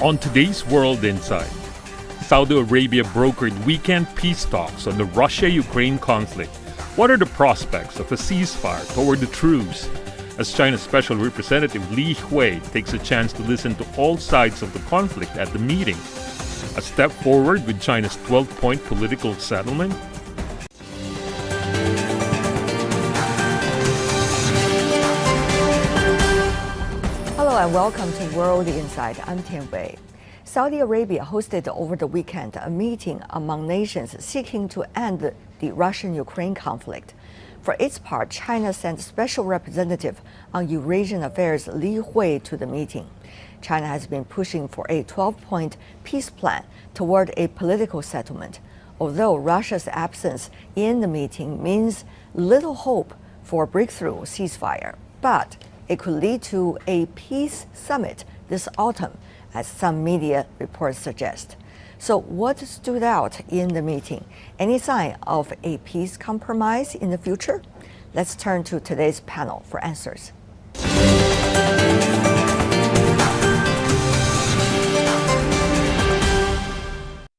On today's World Insight, Saudi Arabia brokered weekend peace talks on the Russia-Ukraine conflict. What are the prospects of a ceasefire toward the truce? As China's Special Representative Li Hui takes a chance to listen to all sides of the conflict at the meeting. A step forward with China's 12-point political settlement? Hello and welcome to World Insight. I'm Tian Wei. Saudi Arabia hosted over the weekend a meeting among nations seeking to end the Russian-Ukraine conflict. For its part, China sent Special Representative on Eurasian Affairs Li Hui to the meeting. China has been pushing for a 12-point peace plan toward a political settlement, although Russia's absence in the meeting means little hope for a breakthrough ceasefire. But it could lead to a peace summit this autumn, as some media reports suggest. So what stood out in the meeting? Any sign of a peace compromise in the future? Let's turn to today's panel for answers.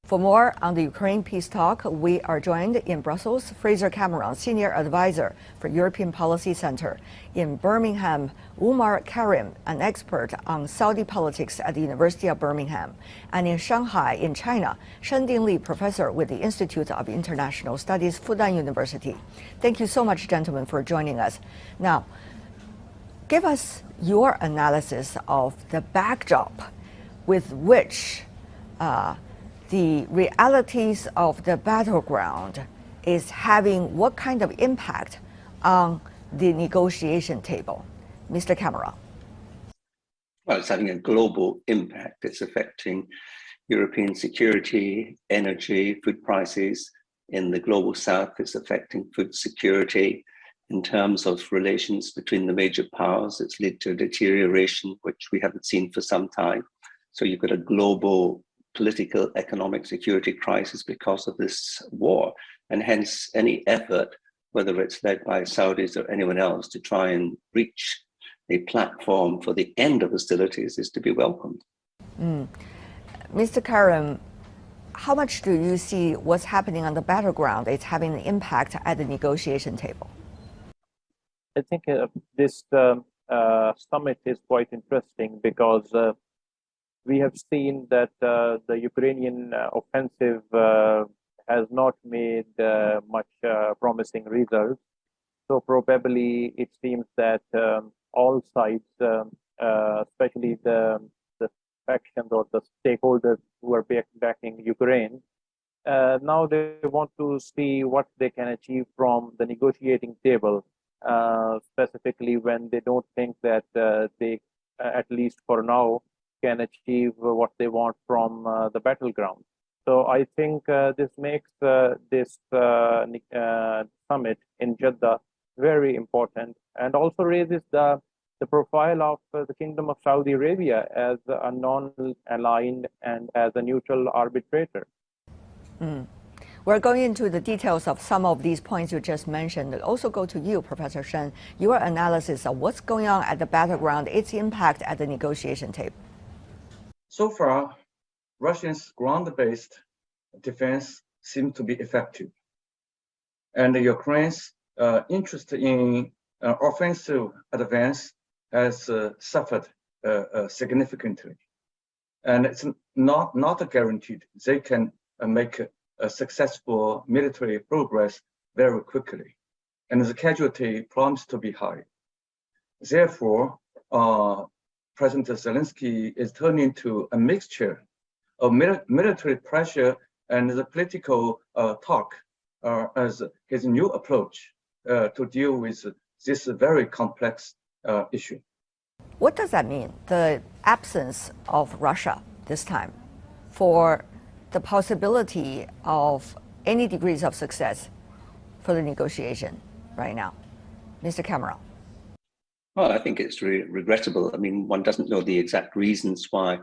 For more on the Ukraine peace talk, we are joined in Brussels, Fraser Cameron, Senior Advisor for European Policy Center. In Birmingham, Umar Karim, an expert on Saudi politics at the University of Birmingham. And in Shanghai, in China, Shending Li, Professor with the Institute of International Studies, Fudan University. Thank you so much, gentlemen, for joining us. Now, give us your analysis of the backdrop with which the realities of the battleground is having what kind of impact on the negotiation table? Mr. Cameron. Well, it's having a global impact. It's affecting European security, energy, food prices. In the global south, it's affecting food security. In terms of relations between the major powers, it's led to a deterioration, which we haven't seen for some time. So you've got a global political, economic security crisis because of this war. And hence any effort, whether it's led by Saudis or anyone else, to try and reach a platform for the end of hostilities is to be welcomed. Mr. Karim, how much do you see what's happening on the battleground? It's having an impact at the negotiation table. I think this summit is quite interesting because we have seen that the Ukrainian offensive has not made much promising results. So probably it seems that all sides, especially the factions or the stakeholders who are backing Ukraine, now they want to see what they can achieve from the negotiating table, specifically when they don't think that they, at least for now, can achieve what they want from the battleground. So I think this makes this summit in Jeddah very important, and also raises the profile of the Kingdom of Saudi Arabia as a non-aligned and as a neutral arbitrator. We're going into the details of some of these points you just mentioned. I'll also go to you, Professor Shen, your analysis of what's going on at the battleground, its impact at the negotiation table. So far, Russia's ground-based defense seems to be effective. And Ukraine's interest in offensive advance has suffered significantly. And it's not guaranteed they can make a successful military progress very quickly. And the casualty promises to be high. Therefore, President Zelensky is turning to a mixture of military pressure and the political talk as his new approach to deal with this very complex issue. What does that mean, the absence of Russia this time, for the possibility of any degrees of success for the negotiation right now? Mr. Cameron. Well, I think it's regrettable. I mean, one doesn't know the exact reasons why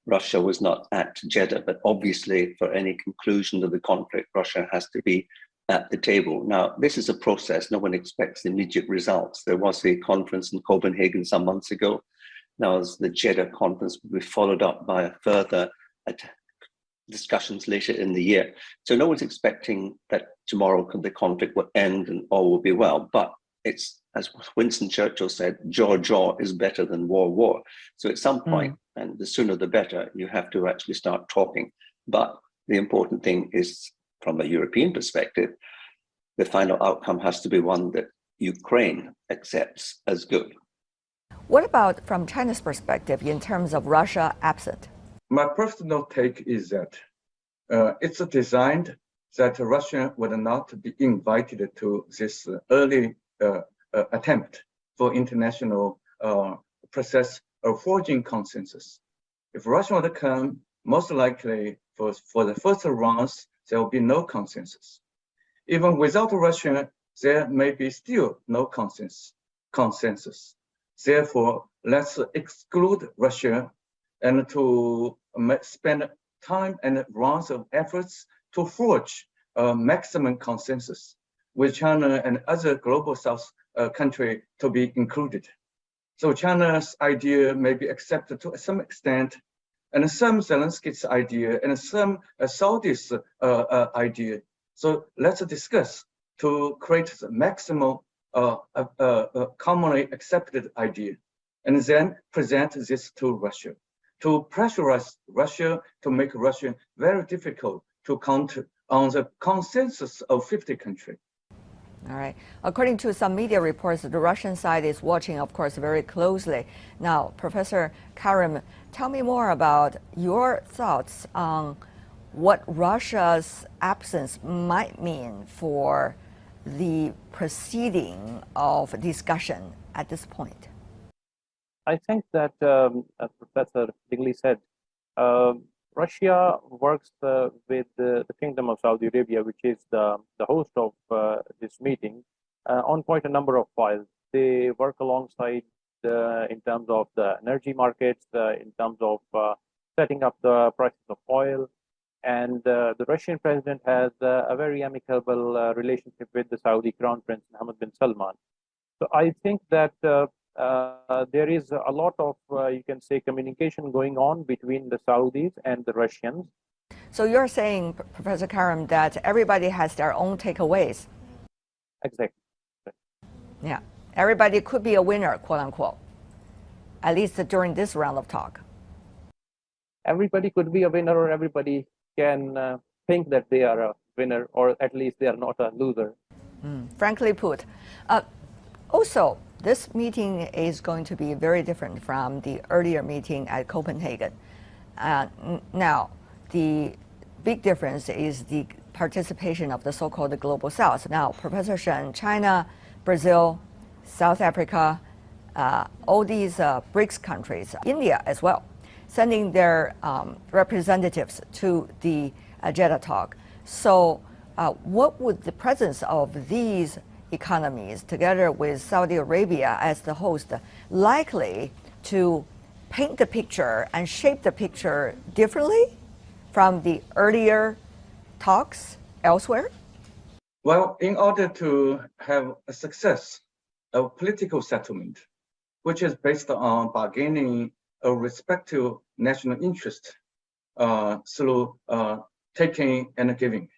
Russia was not at Jeddah, but obviously for any conclusion of the conflict, Russia has to be at the table. Now, this is a process. No one expects immediate results. There was a conference in Copenhagen some months ago, Now, as the Jeddah conference will be followed up by a further discussions later in the year. So no one's expecting that tomorrow the conflict will end and all will be well. But it's, as Winston Churchill said, jaw is better than war. So at some point, and the sooner the better, you have to actually start talking. But the important thing is, from a European perspective, the final outcome has to be one that Ukraine accepts as good. What about from China's perspective in terms of Russia absent? My personal take is that it's designed that Russia would not be invited to this early attempt for international process of forging consensus. If Russia would come, most likely for the first rounds, there will be no consensus. Even without Russia, there may be still no consensus. Therefore, let's exclude Russia and to spend time and rounds of efforts to forge maximum consensus with China and other global South country to be included. So China's idea may be accepted to some extent, and some Zelensky's idea and some Saudi's idea. So let's discuss to create the maximum commonly accepted idea, and then present this to Russia, to pressurize Russia, to make Russia very difficult to count on the consensus of 50 countries. All right. According to some media reports, the Russian side is watching, of course, very closely. Now, Professor Karim, tell me more about your thoughts on what Russia's absence might mean for the proceeding of discussion at this point. I think that, as Professor Dingley said, Russia works with the Kingdom of Saudi Arabia, which is the host of this meeting, on quite a number of files. They work alongside in terms of the energy markets, in terms of setting up the prices of oil. And the Russian president has a very amicable relationship with the Saudi Crown Prince Mohammed bin Salman. So I think that there is a lot of, you can say, communication going on between the Saudis and the Russians. So you're saying, Professor Karim, that everybody has their own takeaways. Exactly. Yeah, everybody could be a winner, quote unquote, at least during this round of talk. Everybody could be a winner, or everybody can think that they are a winner, or at least they are not a loser. Frankly put. Also, this meeting is going to be very different from the earlier meeting at Copenhagen. Now, the big difference is the participation of the so-called Global South. Now, Professor Shen, China, Brazil, South Africa, all these BRICS countries, India as well, sending their representatives to the Jeddah talk. So what would the presence of these economies, together with Saudi Arabia as the host, likely to paint the picture and shape the picture differently from the earlier talks elsewhere? Well, in order to have a success of political settlement, which is based on bargaining a respective national interest through taking and giving.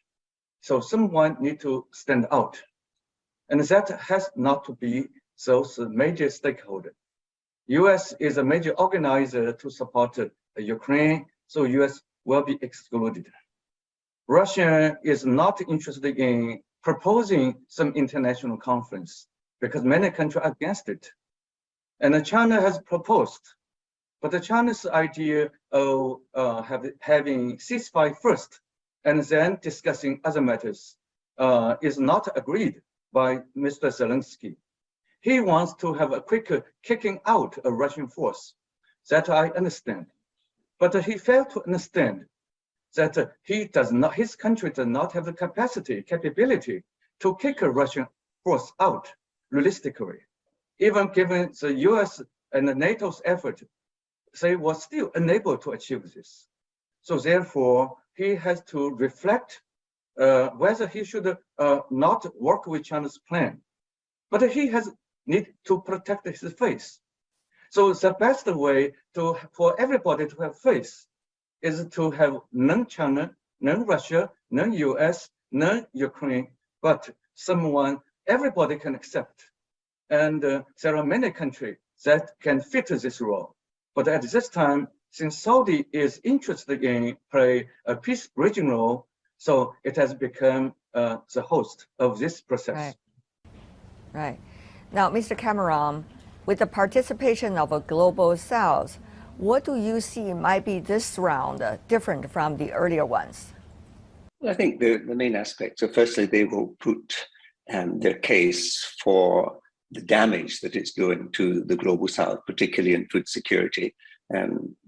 So someone need to stand out. And that has not to be those major stakeholders. US is a major organizer to support Ukraine, so US will be excluded. Russia is not interested in proposing some international conference because many countries are against it. And China has proposed, but China's idea of having ceasefire first and then discussing other matters is not agreed by Mr. Zelensky. He wants to have a quick kicking out of Russian force. That I understand. But he failed to understand that his country does not have the capability to kick a Russian force out realistically. Even given the US and the NATO's effort, they were still unable to achieve this. So therefore, he has to reflect whether he should not work with China's plan. But he has need to protect his face. So the best way for everybody to have faith is to have non-China, non-Russia, non-US, non-Ukraine, but someone everybody can accept. And there are many countries that can fit this role. But at this time, since Saudi is interested in play a peace bridging role, so it has become the host of this process. Right. Now, Mr. Cameron, with the participation of a global South, what do you see might be this round different from the earlier ones? I think the main aspects are, firstly, they will put their case for the damage that it's doing to the global South, particularly in food security,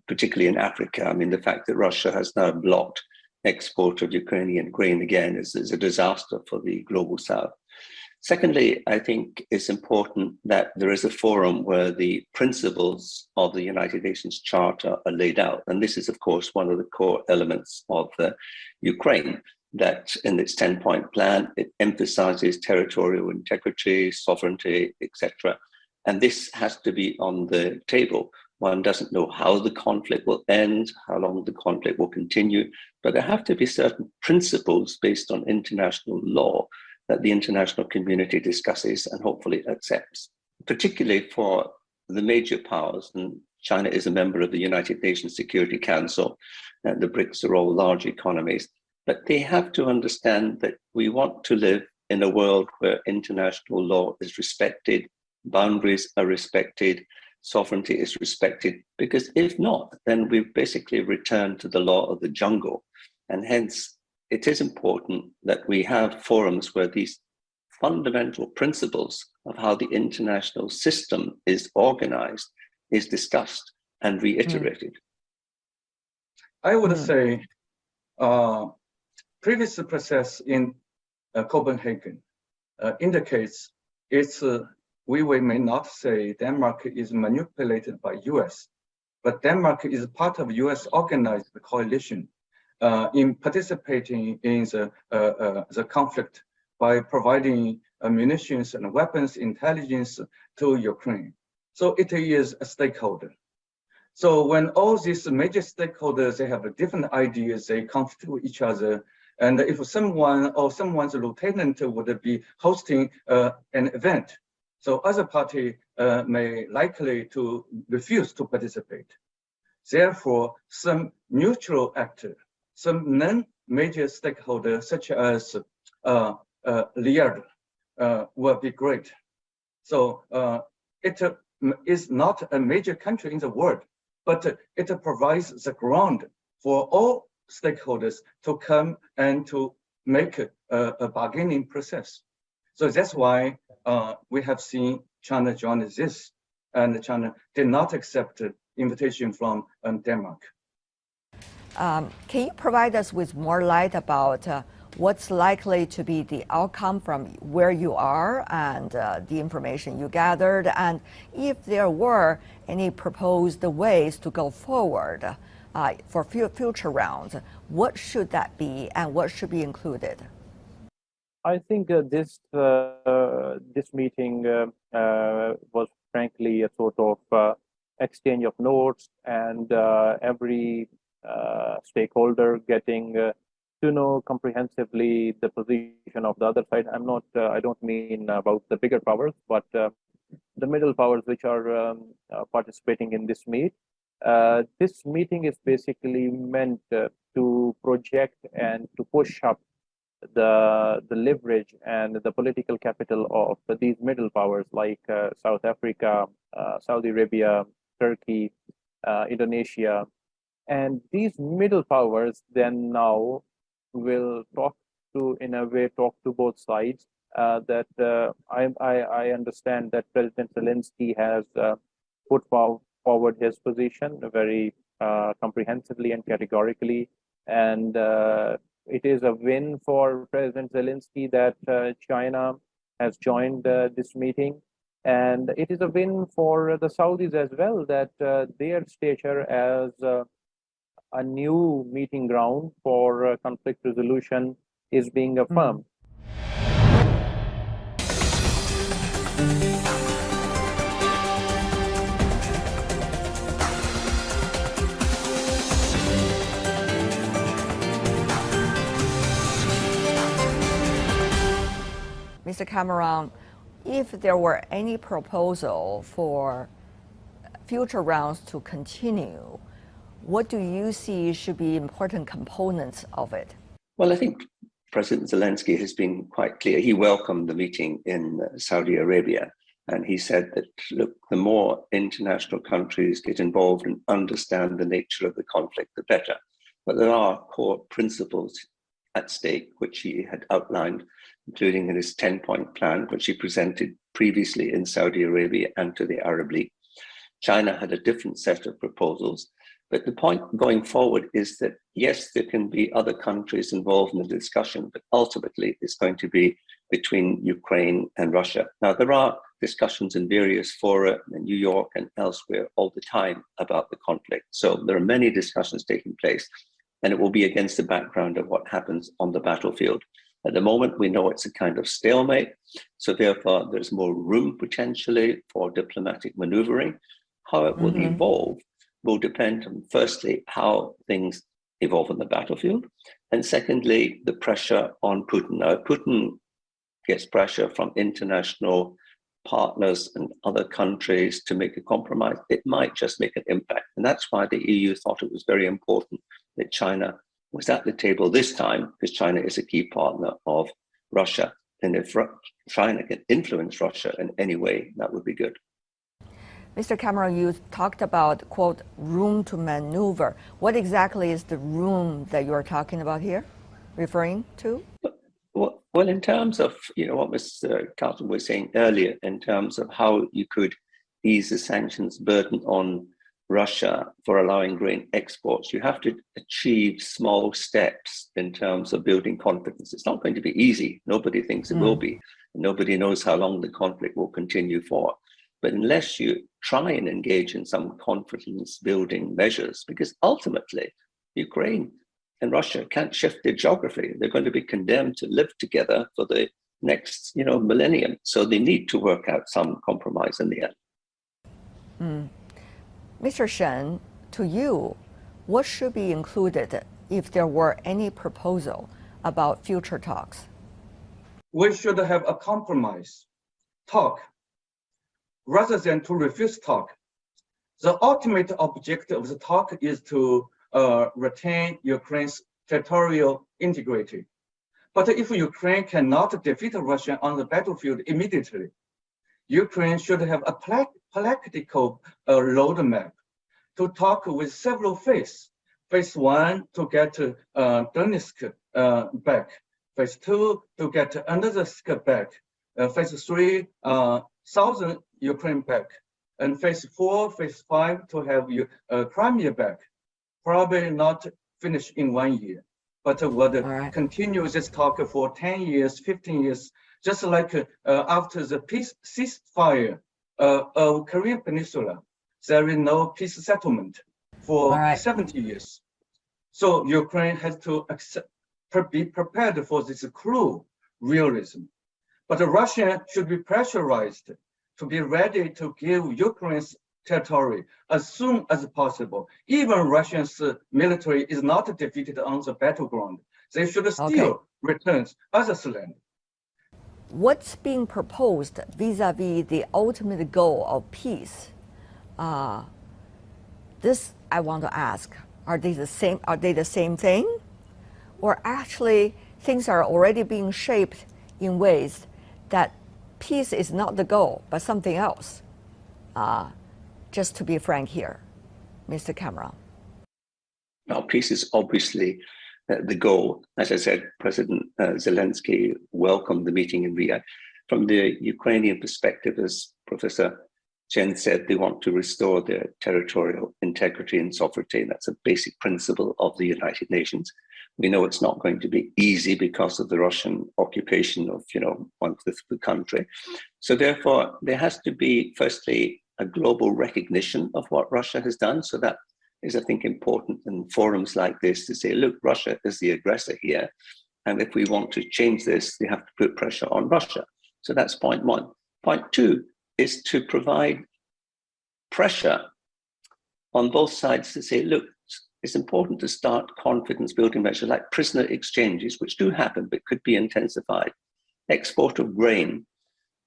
particularly in Africa. I mean, the fact that Russia has now blocked export of Ukrainian grain again is a disaster for the global South. Secondly, I think it's important that there is a forum where the principles of the United Nations Charter are laid out. And this is, of course, one of the core elements of Ukraine, that in its 10-point plan, it emphasizes territorial integrity, sovereignty, etc. And this has to be on the table. One doesn't know how the conflict will end, how long the conflict will continue, but there have to be certain principles based on international law that the international community discusses and hopefully accepts, particularly for the major powers. And China is a member of the United Nations Security Council, and the BRICS are all large economies. But they have to understand that we want to live in a world where international law is respected, boundaries are respected, sovereignty is respected, because if not, then we've basically returned to the law of the jungle. And hence, it is important that we have forums where these fundamental principles of how the international system is organized is discussed and reiterated. I would say previous process in Copenhagen indicates we may not say Denmark is manipulated by US, but Denmark is part of US organized coalition in participating in the conflict by providing munitions and weapons intelligence to Ukraine. So it is a stakeholder. So when all these major stakeholders, they have different ideas, they conflict with each other. And if someone or someone's lieutenant would be hosting an event, so other party may likely to refuse to participate. Therefore, some neutral actor, some non-major stakeholders, such as Liard, will be great. So it is not a major country in the world, but it provides the ground for all stakeholders to come and to make a bargaining process. So that's why we have seen China join this, and China did not accept the invitation from Denmark. Can you provide us with more light about what's likely to be the outcome from where you are and the information you gathered, and if there were any proposed ways to go forward for future rounds, what should that be and what should be included? I think this meeting was frankly a sort of exchange of notes, and every stakeholder getting to know comprehensively the position of the other side. I don't mean about the bigger powers, but the middle powers which are participating in this meet. This meeting is basically meant to project and to push up the leverage and the political capital of these middle powers like South Africa, Saudi Arabia, Turkey, Indonesia. And these middle powers then now will talk to both sides. I understand that President Zelensky has put forward his position very comprehensively and categorically. And it is a win for President Zelensky that China has joined this meeting. And it is a win for the Saudis as well, that their stature as a new meeting ground for conflict resolution is being affirmed. Mr. Cameron, if there were any proposal for future rounds to continue, what do you see should be important components of it? Well, I think President Zelensky has been quite clear. He welcomed the meeting in Saudi Arabia, and he said that, look, the more international countries get involved and understand the nature of the conflict, the better. But there are core principles at stake, which he had outlined, including in his 10-point plan, which he presented previously in Saudi Arabia and to the Arab League. China had a different set of proposals. But the point going forward is that, yes, there can be other countries involved in the discussion, but ultimately it's going to be between Ukraine and Russia. Now, there are discussions in various fora in New York and elsewhere all the time about the conflict. So there are many discussions taking place, and it will be against the background of what happens on the battlefield. At the moment, we know it's a kind of stalemate. So therefore, there's more room potentially for diplomatic maneuvering. How it will evolve will depend on, firstly, how things evolve on the battlefield, and secondly, the pressure on Putin. Now, Putin gets pressure from international partners and other countries to make a compromise. It might just make an impact. And that's why the EU thought it was very important that China was at the table this time, because China is a key partner of Russia. And if China can influence Russia in any way, that would be good. Mr. Cameron, you talked about, quote, room to maneuver. What exactly is the room that you're talking about here, referring to? Well, in terms of, what Mr. Carlton was saying earlier, in terms of how you could ease the sanctions burden on Russia for allowing grain exports, you have to achieve small steps in terms of building confidence. It's not going to be easy. Nobody thinks it will be. Nobody knows how long the conflict will continue for. But unless you try and engage in some confidence building measures, because ultimately Ukraine and Russia can't shift their geography. They're going to be condemned to live together for the next, millennium. So they need to work out some compromise in the end. Mr. Shen, to you, what should be included if there were any proposal about future talks? We should have a compromise, talk, rather than to refuse talk. The ultimate objective of the talk is to retain Ukraine's territorial integrity. But if Ukraine cannot defeat Russia on the battlefield immediately, Ukraine should have a practical roadmap to talk with several phases. Phase 1 to get Donetsk back. Phase 2 to get Donetsk back. Phase 3, southern Ukraine back. And phase 4, phase 5 to have Crimea back. Probably not finish in 1 year, but would continue this talk for 10 years, 15 years, just like after the ceasefire of Korean Peninsula, there is no peace settlement for 70 years. So Ukraine has to be prepared for this cruel realism. But Russia should be pressurized to be ready to give Ukraine's territory as soon as possible. Even Russia's military is not defeated on the battleground. They should still return others' land. What's being proposed vis-a-vis the ultimate goal of peace? This I want to ask: Are they the same? Are they the same thing, or actually things are already being shaped in ways that peace is not the goal, but something else? Just to be frank here, Mr. Cameron. Now, peace is obviously the goal. As I said, President Zelensky welcomed the meeting in Riyadh. From the Ukrainian perspective, as Professor Chen said, they want to restore their territorial integrity and sovereignty. That's a basic principle of the United Nations. We know it's not going to be easy because of the Russian occupation of, 1/5 of the country. So therefore, there has to be, firstly, a global recognition of what Russia has done. So that is, I think, important in forums like this to say, look, Russia is the aggressor here. And if we want to change this, they have to put pressure on Russia. So that's point 1. Point 2 is to provide pressure on both sides to say, look, it's important to start confidence building measures like prisoner exchanges, which do happen, but could be intensified. export of grain,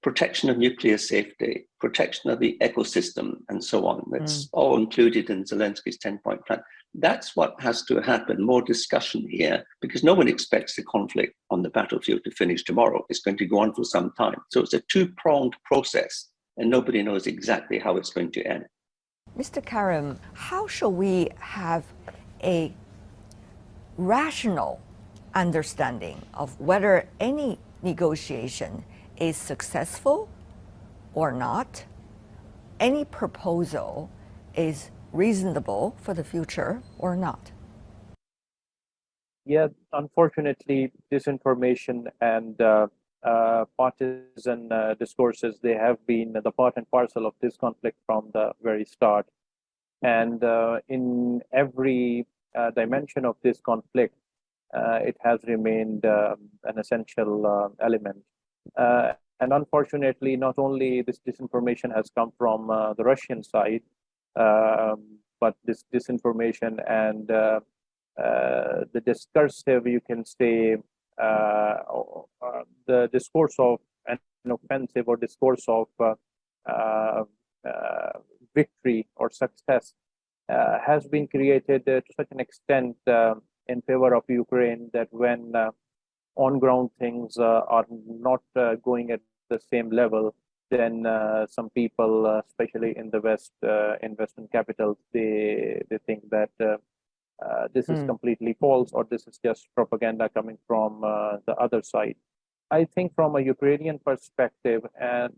protection of nuclear safety, protection of the ecosystem, and so on. That's all included in Zelensky's 10-point plan. That's what has to happen, more discussion here, because no one expects the conflict on the battlefield to finish tomorrow. It's going to go on for some time. So it's a two-pronged process, and nobody knows exactly how it's going to end. Mr. Karim, how shall we have a rational understanding of whether any negotiation is successful or not? Any proposal is reasonable for the future or not? Yeah, unfortunately, disinformation and partisan discourses, they have been the part and parcel of this conflict from the very start. And in every dimension of this conflict, it has remained an essential element. And unfortunately, not only this disinformation has come from the Russian side, but this disinformation and the discursive, you can say, the discourse of an offensive or discourse of victory or success has been created to such an extent in favor of Ukraine that when on-ground things are not going at the same level, then some people, especially in the West, in Western capitals, they think that this is completely false, or this is just propaganda coming from the other side. I think from a Ukrainian perspective, and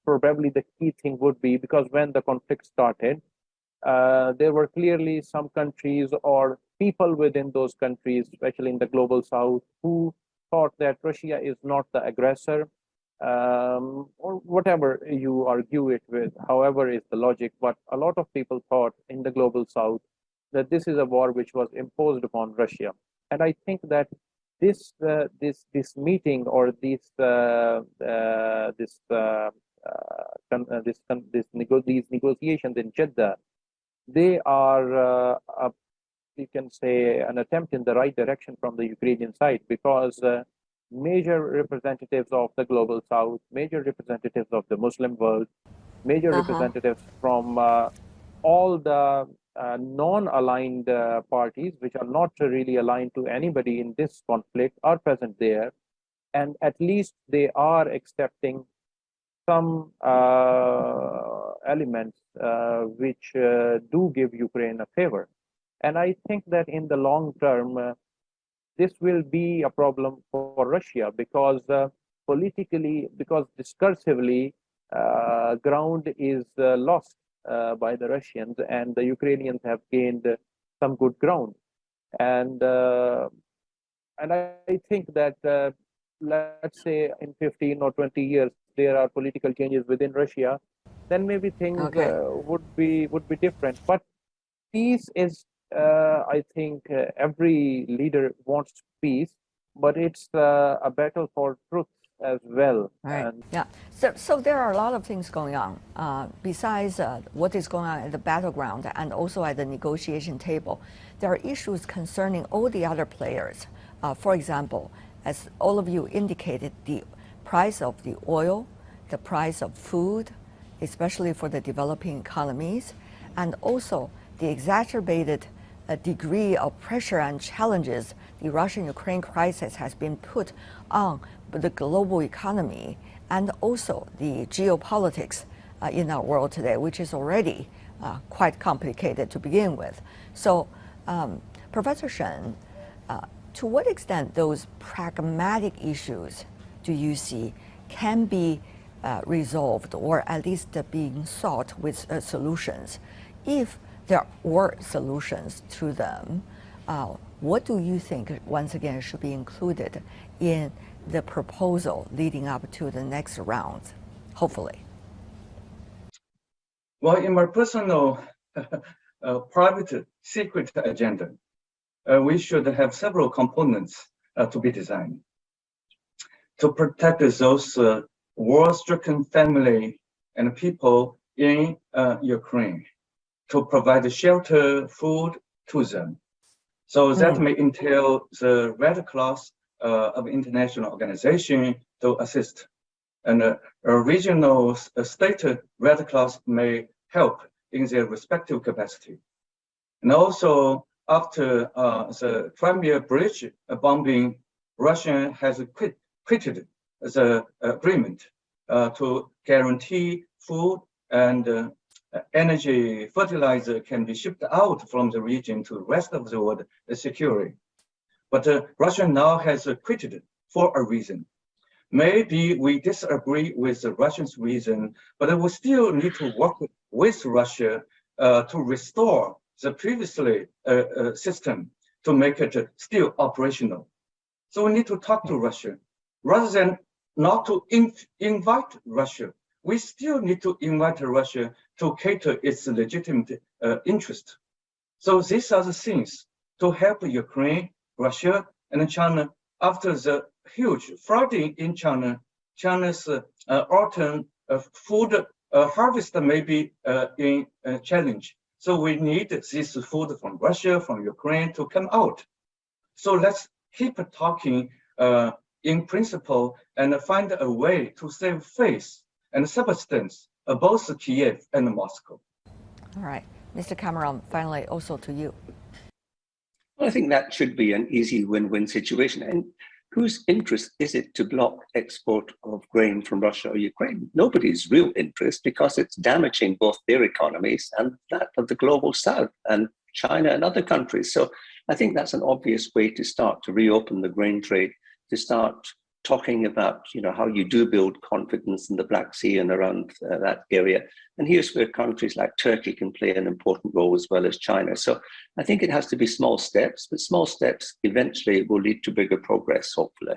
probably the key thing would be, because when the conflict started, there were clearly some countries or people within those countries, especially in the global south, who thought that Russia is not the aggressor, or whatever you argue it with, however is the logic. But a lot of people thought in the global south that this is a war which was imposed upon Russia. And I think that this meeting or these negotiations in Jeddah, they are you can say an attempt in the right direction from the Ukrainian side, because major representatives of the global south, major representatives of the Muslim world, major representatives from all the non-aligned parties, which are not really aligned to anybody in this conflict, are present there. And at least they are accepting some elements which do give Ukraine a favor. And I think that in the long term, this will be a problem for Russia, because politically, because discursively, ground is lost by the Russians, and the Ukrainians have gained some good ground. And I think that let's say in 15 or 20 years there are political changes within Russia, then maybe things would be different. But peace is, I think, every leader wants peace, but it's a battle for truth as well. Right. And yeah. So there are a lot of things going on besides what is going on at the battleground and also at the negotiation table. There are issues concerning all the other players. For example, as all of you indicated, the price of the oil, the price of food, especially for the developing economies, and also the exacerbated degree of pressure and challenges the Russian-Ukraine crisis has been put on the global economy, and also the geopolitics in our world today, which is already quite complicated to begin with. So, Professor Shen, to what extent those pragmatic issues do you see can be resolved, or at least being sought with solutions? If there were solutions to them, what do you think, once again, should be included in the proposal leading up to the next round, hopefully? Well, in my personal private secret agenda, we should have several components to be designed to protect those war-stricken family and people in Ukraine, to provide shelter, food to them. So that may entail the Red Cross of international organization to assist. And a regional state Red Cross may help in their respective capacity. And also, after the Crimea Bridge bombing, Russia has quitted the agreement to guarantee food and energy, fertilizer can be shipped out from the region to the rest of the world securely. But Russia now has quitted for a reason. Maybe we disagree with the Russians' reason, but we still need to work with Russia to restore the previously system to make it still operational. So we need to talk to Russia rather than not to invite Russia. We still need to invite Russia to cater its legitimate interest. So these are the things to help Ukraine, Russia, and China after the huge flooding in China. China's autumn food harvest may be in challenge. So we need this food from Russia, from Ukraine to come out. So let's keep talking in principle and find a way to save face and substance of both Kiev and Moscow. All right. Mr. Cameron, finally, also to you. Well, I think that should be an easy win-win situation. And whose interest is it to block export of grain from Russia or Ukraine? Nobody's real interest, because it's damaging both their economies and that of the global south and China and other countries. So I think that's an obvious way to start to reopen the grain trade, to start talking about, how you do build confidence in the Black Sea and around that area. And here's where countries like Turkey can play an important role, as well as China. So I think it has to be small steps, but small steps eventually will lead to bigger progress, hopefully.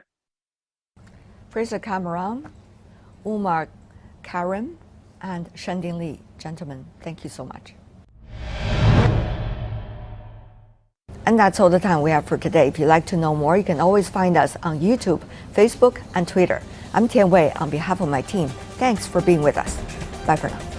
Fraser Cameron, Umar Karim, and Shanding Li. Gentlemen, thank you so much. And that's all the time we have for today. If you'd like to know more, you can always find us on YouTube, Facebook, and Twitter. I'm Tian Wei on behalf of my team. Thanks for being with us. Bye for now.